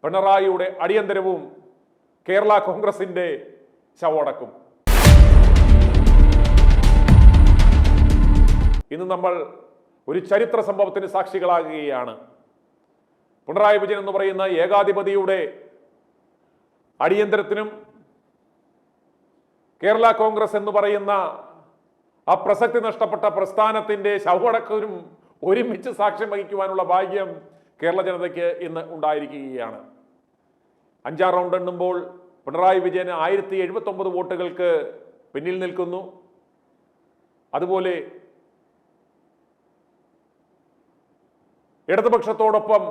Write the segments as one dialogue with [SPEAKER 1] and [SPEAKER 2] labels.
[SPEAKER 1] പിണറായിയുടെ അടിയന്തരവും കേരള കോൺഗ്രസിന്റെ ശവോടക്കും. ഇന്ന് നമ്മൾ ഒരു ചരിത്ര സംഭവത്തിന് സാക്ഷികളാകുകയാണ്. പിണറായി വിജയൻ എന്ന് പറയുന്ന ഏകാധിപതിയുടെ അടിയന്തരത്തിനും കേരള കോൺഗ്രസ് എന്ന് പറയുന്ന ആ പ്രസക്തി നഷ്ടപ്പെട്ട പ്രസ്ഥാനത്തിന്റെ ശവോടക്കത്തിനും ഒരുമിച്ച് സാക്ഷ്യം വഹിക്കുവാനുള്ള ഭാഗ്യം കേരള ജനതയ്ക്ക് ഇന്ന് ഉണ്ടായിരിക്കുകയാണ്. 5 റൗണ്ട് എണ്ണുമ്പോൾ പിണറായി വിജയന് 1079 വോട്ടുകൾക്ക് പിന്നിൽ നിൽക്കുന്നു. അതുപോലെ ഇടതുപക്ഷത്തോടൊപ്പം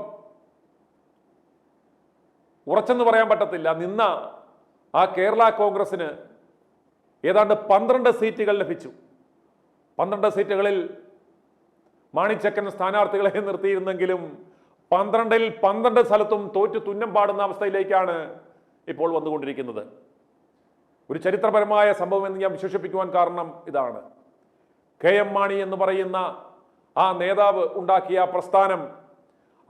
[SPEAKER 1] ഉറച്ചെന്ന് പറയാൻ പറ്റത്തില്ല നിന്ന ആ കേരള കോൺഗ്രസിന് ഏതാണ്ട് 12 സീറ്റുകൾ ലഭിച്ചു. 12 സീറ്റുകളിൽ മാണിച്ചക്കൻ സ്ഥാനാർത്ഥികളെ നിർത്തിയിരുന്നെങ്കിലും 12-ൽ 12 സ്ഥലത്തും തോറ്റു തുന്നം പാടുന്ന അവസ്ഥയിലേക്കാണ് ഇപ്പോൾ വന്നുകൊണ്ടിരിക്കുന്നത്. ഒരു ചരിത്രപരമായ സംഭവം എന്ന് ഞാൻ വിശേഷിപ്പിക്കുവാൻ കാരണം ഇതാണ്. KM മാണി എന്ന് പറയുന്ന ആ നേതാവ് ഉണ്ടാക്കിയ പ്രസ്ഥാനം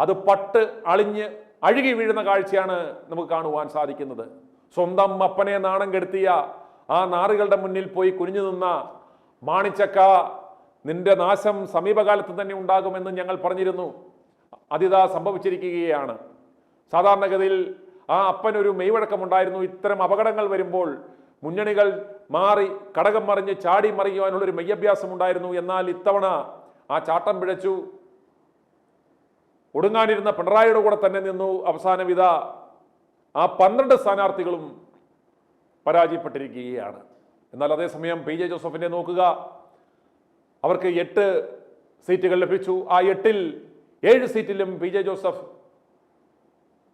[SPEAKER 1] അത് പട്ട് അളിഞ്ഞ് അഴുകി വീഴുന്ന കാഴ്ചയാണ് നമുക്ക് കാണുവാൻ സാധിക്കുന്നത്. സ്വന്തം അപ്പനെ നാണം കെടുത്തിയ ആ നാറുകളുടെ മുന്നിൽ പോയി കുനിഞ്ഞു നിന്ന മാണിച്ചക്ക, നിന്റെ നാശം സമീപകാലത്ത് തന്നെ ഉണ്ടാകുമെന്ന് ഞങ്ങൾ പറഞ്ഞിരുന്നു. അതിതാ സംഭവിച്ചിരിക്കുകയാണ്. സാധാരണഗതിയിൽ ആ അപ്പനൊരു മെയ്വഴക്കമുണ്ടായിരുന്നു. ഇത്തരം അപകടങ്ങൾ വരുമ്പോൾ മുന്നണികൾ മാറി കടകം മറിഞ്ഞ് ചാടി മറിയുവാനുള്ളൊരു മെയ്യഭ്യാസം ഉണ്ടായിരുന്നു. എന്നാൽ ഇത്തവണ ആ ചാട്ടം പിഴച്ചു. ഒടുങ്ങാനിരുന്ന പിണറായിയുടെ കൂടെ തന്നെ നിന്നു. അവസാനം ഇതാ ആ 12 സ്ഥാനാർത്ഥികളും പരാജയപ്പെട്ടിരിക്കുകയാണ്. എന്നാൽ അതേസമയം PJ ജോസഫിനെ നോക്കുക. അവർക്ക് 8 സീറ്റുകൾ ലഭിച്ചു. ആ 8-ൽ 7 സീറ്റിലും PJ ജോസഫ്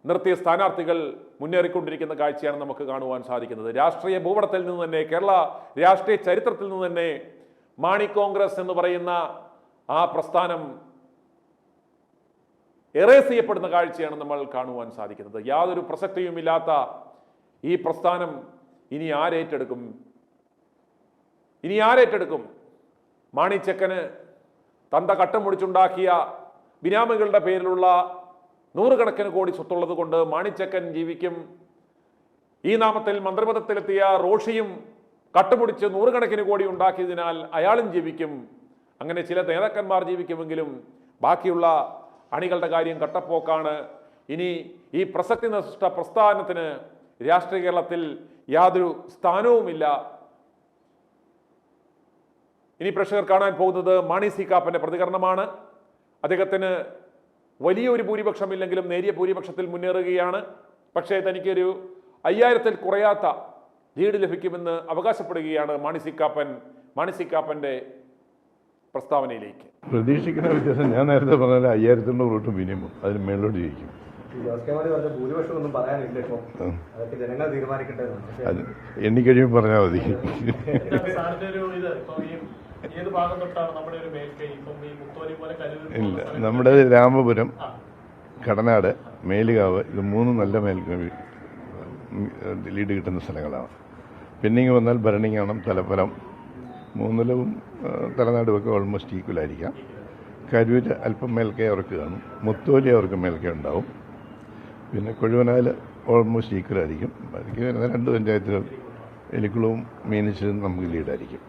[SPEAKER 1] നിർത്തിയ സ്ഥാനാർത്ഥികൾ മുന്നേറിക്കൊണ്ടിരിക്കുന്ന കാഴ്ചയാണ് നമുക്ക് കാണുവാൻ സാധിക്കുന്നത്. രാഷ്ട്രീയ ഭൂപടത്തിൽ നിന്ന് തന്നെ, കേരള രാഷ്ട്രീയ ചരിത്രത്തിൽ നിന്ന് തന്നെ മാണി കോൺഗ്രസ് എന്ന് പറയുന്ന ആ പ്രസ്ഥാനം എറേസ് ചെയ്യപ്പെടുന്ന കാഴ്ചയാണ് നമ്മൾ കാണുവാൻ സാധിക്കുന്നത്. യാതൊരു പ്രസക്തിയുമില്ലാത്ത ഈ പ്രസ്ഥാനം ഇനി ആരേറ്റെടുക്കും? മാണിച്ചക്കന് തന്ത കട്ടം മുടിച്ചുണ്ടാക്കിയ ബിനാമികളുടെ പേരിലുള്ള 100 കണക്കിന് കോടി സ്വത്തുള്ളത് കൊണ്ട് മാണിച്ചക്കൻ ജീവിക്കും. ഈ നാമത്തിൽ മന്ത്രിപദത്തിലെത്തിയ റോഷിയും കട്ടുമുടിച്ച് 100 കണക്കിന് കോടി ഉണ്ടാക്കിയതിനാൽ അയാളും ജീവിക്കും. അങ്ങനെ ചില നേതാക്കന്മാർ ജീവിക്കുമെങ്കിലും ബാക്കിയുള്ള അണികളുടെ കാര്യം കട്ടപ്പോക്കാണ്. ഇനി ഈ പ്രസക്തി നഷ്ട പ്രസ്ഥാനത്തിന് രാഷ്ട്രീയ കേരളത്തിൽ യാതൊരു സ്ഥാനവുമില്ല. ഇനി പ്രേക്ഷകർ കാണാൻ പോകുന്നത് മാണി സി കാപ്പന്റെ പ്രതികരണമാണ്. അദ്ദേഹത്തിന് വലിയൊരു ഭൂരിപക്ഷമില്ലെങ്കിലും നേരിയ ഭൂരിപക്ഷത്തിൽ മുന്നേറുകയാണ്. പക്ഷേ തനിക്കൊരു 5000-ൽ കുറയാത്ത ലീഡ് ലഭിക്കുമെന്ന് അവകാശപ്പെടുകയാണ് മാണി സി കാപ്പന്റെ പ്രസ്താവനയിലേക്ക്.
[SPEAKER 2] പ്രതീക്ഷിക്കുന്ന വ്യത്യാസം ഞാൻ നേരത്തെ പറഞ്ഞാൽ 5000 വോട്ട് മിനിമം, അതിന് മേളിലോട്ട് ജയിക്കും. അത് എണ്ണിക്കഴിയുമ്പോൾ പറഞ്ഞാൽ മതി. ഇല്ല, നമ്മുടെ രാമപുരം, കടനാട്, മേലുകാവ്, ഇത് 3 നല്ല ലീഡ് കിട്ടുന്ന സ്ഥലങ്ങളാണ്. പിന്നെ വന്നാൽ ഭരണിങ്ങാണം, തലപ്പലം, 3-ലും തലനാടുമൊക്കെ ഓൾമോസ്റ്റ് ഈക്വലായിരിക്കാം. കരൂര് അല്പം മേൽക്കേ അവർക്ക് കാണും, മുത്തോലി അവർക്ക് മേൽക്കേ ഉണ്ടാവും. പിന്നെ കൊഴുവനാൽ ഓൾമോസ്റ്റ് ഈക്വലായിരിക്കും. ബാക്കി വരുന്ന 2 പഞ്ചായത്തുകൾ എലിക്കുളവും മീനച്ചിലും നമുക്ക് ലീഡായിരിക്കും.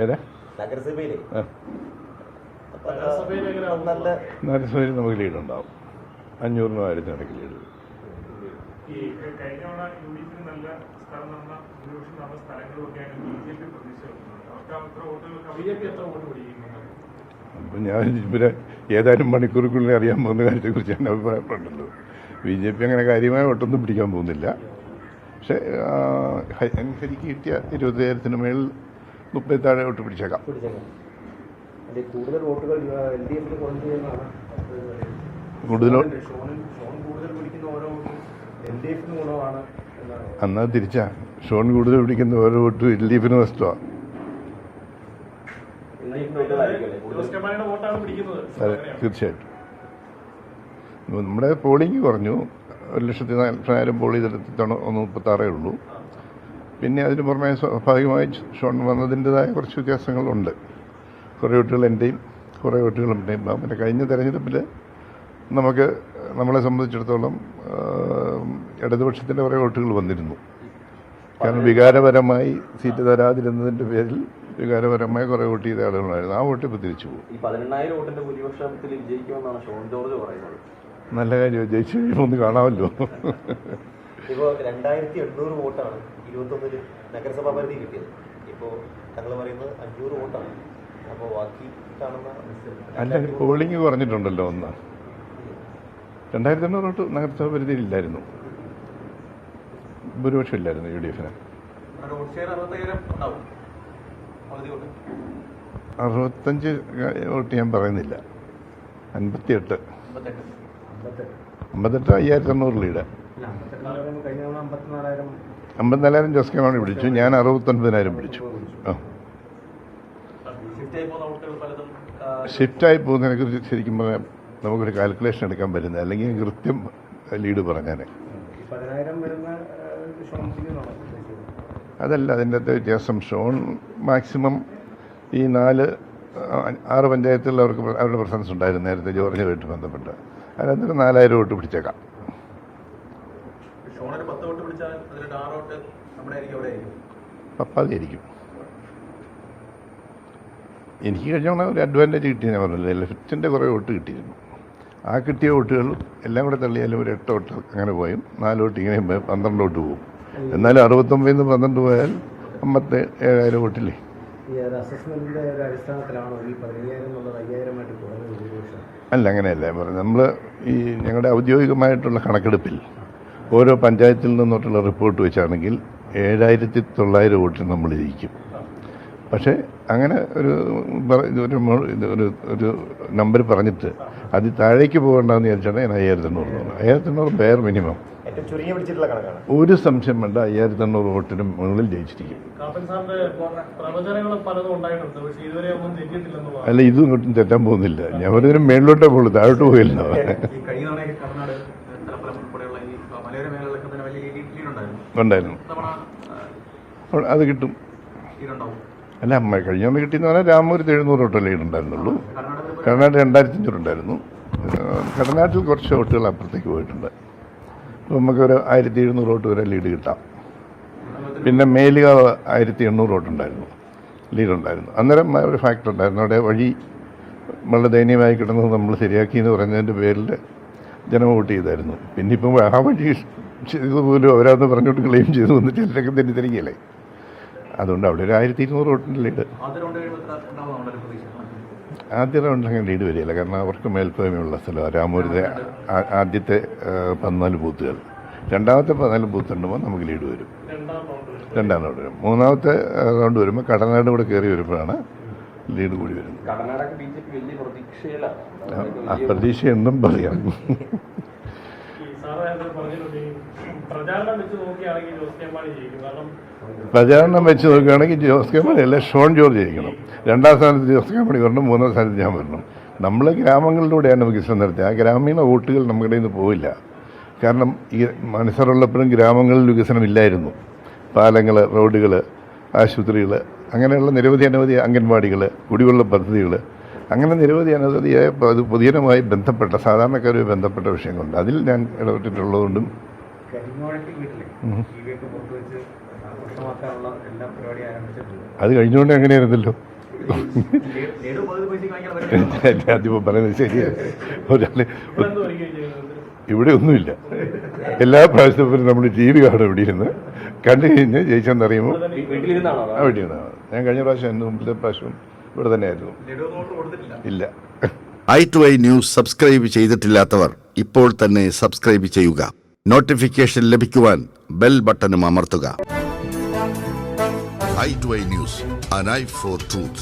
[SPEAKER 2] ഏതാ നഗരസഭയിൽ നമുക്ക് ലീഡുണ്ടാവും. 500-നും 1000-നും ഇടയ്ക്ക് ലീഡ്. അപ്പം ഞാൻ ഇവരെ ഏതാനും മണിക്കൂറുകളിൽ അറിയാൻ പോകുന്ന കാര്യത്തെക്കുറിച്ച് ഞാൻ അഭിപ്രായപ്പെടുന്നുള്ളൂ. BJP അങ്ങനെ കാര്യമായ വോട്ടൊന്നും പിടിക്കാൻ പോകുന്നില്ല. പക്ഷേ ശരിക്ക് കിട്ടിയ 20,000-ന് മേളിൽ 30 താഴെ വോട്ട് പിടിച്ചേക്കാം. അന്നാ തിരിച്ചാ ഷോൺ കൂടുതൽ പിടിക്കുന്ന ഓരോ വോട്ടും LDFന് നഷ്ടമാണ്. അതെ, തീർച്ചയായിട്ടും. നമ്മുടെ പോളിംഗ് കുറഞ്ഞു. 1,40,000 പോൾ ചെയ്തെടുത്ത് 136 ഉള്ളൂ. പിന്നെ അതിന് പുറമെ സ്വാഭാവികമായി ഷോൺ വന്നതിൻ്റെതായ കുറച്ച് വ്യത്യാസങ്ങളുണ്ട്. കുറേ വോട്ടുകൾ എൻ്റെയും കുറേ വോട്ടുകളും പിന്നെ കഴിഞ്ഞ തെരഞ്ഞെടുപ്പിൽ നമ്മളെ സംബന്ധിച്ചിടത്തോളം ഇടതുപക്ഷത്തിൻ്റെ കുറേ വോട്ടുകൾ വന്നിരുന്നു. കാരണം വികാരപരമായി സീറ്റ് തരാതിരുന്നതിൻ്റെ പേരിൽ വികാരപരമായി കുറേ വോട്ട് ചെയ്ത ആളുകളായിരുന്നു. ആ വോട്ട് ഇപ്പോൾ തിരിച്ചു പോകും.
[SPEAKER 3] ഈ 10,000 വോട്ടിന്റെ ഭൂരിപക്ഷത്തിൽ വിജയിക്കുമെന്നാണ് ഷോൺ ജോർജ് പറയുന്നത്.
[SPEAKER 2] നല്ല കാര്യം, ജയിച്ചു കഴിയുമ്പോൾ ഒന്ന് കാണാമല്ലോ.
[SPEAKER 3] ഇപ്പോൾ 2800 വോട്ടാണ് 21 നഗരസഭാ പരിധി കിട്ടിയത്. ഇപ്പോൾ തങ്ങൾ പറയുന്നത് 500 വോട്ടാണ്. അപ്പോൾ ബാക്കി കാണുന്ന
[SPEAKER 2] അല്ല, പോളിംഗ് കുറഞ്ഞിട്ടുണ്ടല്ലോ ഒന്ന്. 2800 വോട്ട് നഗരസഭാ പരിധിയിൽ ഇല്ലായിരുന്നു, ഭൂരിപക്ഷം ഇല്ലായിരുന്നു യു ഡി എഫിന്. 65 വോട്ട് ഞാൻ പറയുന്നില്ല, 58 54,000 ലീഡ്. 54,000 ജോസ് കെ മാണി പിടിച്ചു, ഞാൻ 69,000 പിടിച്ചു. ഷിഫ്റ്റായി പോകുന്നതിനെ കുറിച്ച് ശരിക്കും പറഞ്ഞാൽ നമുക്കൊരു കാൽക്കുലേഷൻ എടുക്കാൻ പറ്റുന്നത്, അല്ലെങ്കിൽ കൃത്യം ലീഡ് പറഞ്ഞാൽ അതല്ല അതിൻ്റെ അകത്ത് വ്യത്യാസം. ഷോൺ മാക്സിമം ഈ 4-6 പഞ്ചായത്തിൽ അവരുടെ പ്രസൻസ് ഉണ്ടായിരുന്നു നേരത്തെ ജോർജുമായിട്ട് ബന്ധപ്പെട്ട്. അതിനകത്ത് 4,000 വോട്ട് പിടിച്ചേക്കാം. പപ്പാതിയായിരിക്കും. എനിക്ക് കഴിഞ്ഞ ഒരു അഡ്വാൻറ്റേജ് കിട്ടി. ഞാൻ പറഞ്ഞില്ല, ലെഫ്റ്റിൻ്റെ കുറേ വോട്ട് കിട്ടിയിരുന്നു. ആ കിട്ടിയ വോട്ടുകൾ എല്ലാം കൂടെ തള്ളിയാലും ഒരു 8 വോട്ട് അങ്ങനെ പോയും, 4 വോട്ട് ഇങ്ങനെ 12 വോട്ട് പോകും. എന്നാലും 69 12 പോയാൽ 57,000 വോട്ടില്ലേ. അല്ല, അങ്ങനെയല്ല പറഞ്ഞത്. നമ്മൾ ഈ ഞങ്ങളുടെ ഔദ്യോഗികമായിട്ടുള്ള കണക്കെടുപ്പിൽ ഓരോ പഞ്ചായത്തിൽ നിന്നോട്ടുള്ള റിപ്പോർട്ട് വെച്ചാണെങ്കിൽ 7,900 വോട്ടിന് നമ്മൾ ജയിക്കും. പക്ഷേ അങ്ങനെ ഒരു നമ്പർ പറഞ്ഞിട്ട് അത് താഴേക്ക് പോകണ്ടെന്ന് വിചാരിച്ചാണ് ഞാൻ 5,800 5,800 പേർ മിനിമം. ഒരു സംശയം വേണ്ട, 5,800 വോട്ടിന് മുകളിൽ ജയിച്ചിരിക്കും. അല്ല, ഇതും ഇങ്ങോട്ടും തെറ്റാൻ പോകുന്നില്ല. ഞാൻ ഒരു മേളിലോട്ടേ പോകുള്ളൂ, താഴോട്ട് പോയില്ല. ഉണ്ടായിരുന്നു, അത് കിട്ടും. അല്ല, കഴിഞ്ഞ കിട്ടിയെന്ന് പറഞ്ഞാൽ രാമപുരത്ത് 700 വോട്ടല്ലേ ഉണ്ടായിരുന്നുള്ളൂ. കർണാടക 2,500 ഉണ്ടായിരുന്നു. കർണാടകത്തിൽ കുറച്ച് വോട്ടുകൾ അപ്പുറത്തേക്ക് പോയിട്ടുണ്ട്. അപ്പോൾ നമുക്കൊരു 1,700 വോട്ട് വരെ ലീഡ് കിട്ടാം. പിന്നെ മേലുകാവ് 1,800 വോട്ടുണ്ടായിരുന്നു, ലീഡുണ്ടായിരുന്നു. അന്നേരം ഒരു ഫാക്ടർ ഉണ്ടായിരുന്നു. അവിടെ വഴി വളരെ ദയനീയമായി കിട്ടുന്നത് നമ്മൾ ശരിയാക്കി എന്ന് പറയുന്നതിൻ്റെ പേരിൽ ജനം വോട്ട് ചെയ്തായിരുന്നു. പിന്നെ ഇപ്പം ആ വഴി ചെയ്തതുപോലും അവരത് പറഞ്ഞോട്ട് ക്ലെയിം ചെയ്തു വന്നിട്ട് ചിലരൊക്കെ തെറ്റിദ്ധരിക്കല്ലേ. അതുകൊണ്ട് അവിടെ ഒരു 1,200 വോട്ടിൻ്റെ ലീഡ്. ആദ്യ റൗണ്ടിൽ അങ്ങനെ ലീഡ് വരികയില്ല, കാരണം അവർക്ക് മേൽപ്പേമയുള്ള സ്ഥലമാണ് രാമപുരത്തെ ആദ്യത്തെ 14 ബൂത്തുകൾ. രണ്ടാമത്തെ 14 ബൂത്ത് ഉണ്ടുമ്പോൾ നമുക്ക് ലീഡ് വരും, രണ്ടാം റൗണ്ട് വരും. മൂന്നാമത്തെ റൗണ്ട് വരുമ്പോൾ കടനാട് കൂടെ കയറി വരുമ്പോഴാണ് ലീഡ് കൂടി വരുന്നത്. പ്രതീക്ഷ എന്നും പറയാം. പ്രചാരണം വെച്ച് നോക്കുകയാണെങ്കിൽ ജോസ് കെ മാണി അല്ല, ഷോൺ ജോർജ് ജയിക്കണം. 2ാം സ്ഥാനത്ത് ജോസ് കെ മാണി വരണം, 3ാം സ്ഥാനത്ത് ഞാൻ വരണം. നമ്മൾ ഗ്രാമങ്ങളിലൂടെയാണ് വികസനം നടത്തിയത്. ആ ഗ്രാമീണ വോട്ടുകൾ നമ്മുടെ കയ്യിൽ നിന്ന് പോയില്ല. കാരണം ഈ മനസ്സറുള്ളപ്പോഴും ഗ്രാമങ്ങളിൽ വികസനം ഇല്ലായിരുന്നു. പാലങ്ങൾ, റോഡുകൾ, ആശുപത്രികൾ, അങ്ങനെയുള്ള നിരവധി അംഗൻവാടികൾ, കുടിവെള്ള പദ്ധതികൾ, അങ്ങനെ നിരവധി അനവധിയായ പൊതുജനവുമായി ബന്ധപ്പെട്ട സാധാരണക്കാരുമായി ബന്ധപ്പെട്ട വിഷയങ്ങളുണ്ട്. അതിൽ ഞാൻ ഇടപെട്ടിട്ടുള്ളതുകൊണ്ടും അത് കഴിഞ്ഞുകൊണ്ട് എങ്ങനെയായിരുന്നല്ലോ. അതിപ്പോൾ പറയുന്നത് ശരിയാണ്. ഇവിടെ ഒന്നുമില്ല. എല്ലാ പ്രാവശ്യവും നമ്മൾ ടി വി കാണും, ഇവിടെ ഇരുന്ന് കണ്ടു കഴിഞ്ഞ് ജയിച്ചെന്നറിയുമ്പോൾ ആ വീട്ടിലാണ്. ഞാൻ കഴിഞ്ഞ പ്രാവശ്യം മുമ്പത്തെ പ്രാവശ്യം ഇവിടെ തന്നെയായിരുന്നു. ഇല്ല.
[SPEAKER 4] i2i ന്യൂസ് സബ്സ്ക്രൈബ് ചെയ്തിട്ടില്ലാത്തവർ ഇപ്പോൾ തന്നെ സബ്സ്ക്രൈബ് ചെയ്യുക. നോട്ടിഫിക്കേഷൻ ലഭിക്കുവാൻ ബെൽ ബട്ടണും അമർത്തുക. i2i news, an eye for truth.